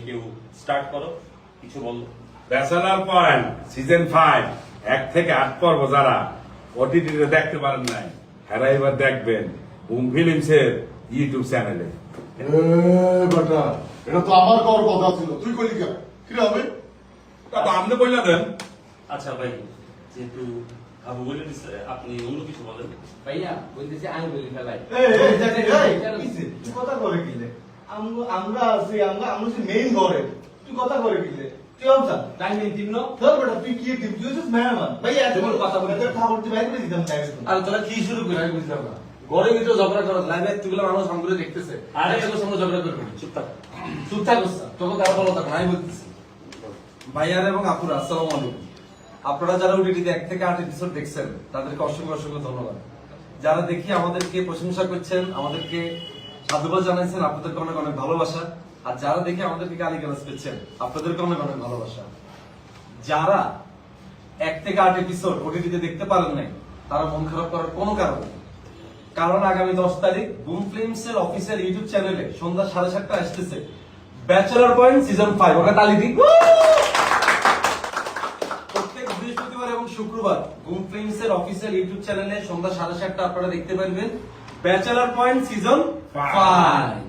কেউ স্টার্ট করো, কিছু বলো। ব্যাচেলার পয়েন্ট সিজন 5 1 থেকে 8 পর্ব যারা ওটিটিতে দেখতে পারেন নাই এরা এবার দেখবেন বুম ফিল্মসের ইউটিউব চ্যানেলে। বেটা এটা তো আমার কর কথা ছিল, তুই কইলি কেন? কি হবে? তা তো আপনি বললা দেন। আচ্ছা ভাই, যেহেতু আবু বলে দিচ্ছে, আপনি অন্য কিছু বলেন। ভাইয়া বলতেছি আমি বলি ফেলাই তুই কথা করে কিলে আমরা আছি, আমরা হচ্ছে মেইন ঘরে, তুই কথা করে কিলে তুই আমসা টাইম নেই তিন ধর বেটা তুই কি দিবি, তুই হচ্ছে মেহমান ভাই, এত বড় কথা বলে তোর খাবার তুই বাইরে দিতাম ডাইরেক্ট। আর তোরা কি শুরু করে আমি বুঝলাম না। ঘরের ভিতরে ঝগড়া করো, লাইভে এতগুলো মানুষ সামনে দেখতেছে, আরে তোর সঙ্গে ঝগড়া করবি, চুপ থাক। চুপ থাকস না, তোকে কারো বলো থাক না, আমি বলতেছি। ভাইয়ার এবং আপুরা আসসালামু আলাইকুম। আপনারা যারা ওটিটিতে 1 থেকে 8 এপিসোড দেখছেন তাদেরকে অসংখ্য অসংখ্য ধন্যবাদ। যারা দেখি আমাদেরকে প্রশংসা করছেন, আমাদেরকে সাধুবাদ জানাইছেন, আপনাদেরকে অনেক অনেক ভালোবাসা। আর যারা দেখে আমাদেরকে গালিগালাজ করছেন আপনাদেরকে অনেক অনেক ভালোবাসা। যারা 1 থেকে 8 এপিসোড ওটিটিতে দেখতে পারেন নাই তারা মন খারাপ করার কোনো কারণ নেই, কারণ আগামী 10 তারিখ বুম ফিল্মস এর অফিসিয়াল ইউটিউব চ্যানেলে সন্ধ্যা 7:30টায় আসতেছে ব্যাচেলর পয়েন্ট সিজন 5। ওকে তালি দিন। প্রত্যেক বৃহস্পতিবার এবং শুক্রবার বুম ফিল্মস এর অফিসিয়াল ইউটিউব চ্যানেলে সন্ধ্যা 7:30টায় আপনারা দেখতে পারবেন ব্যাচেলর পয়েন্ট সিজন 5।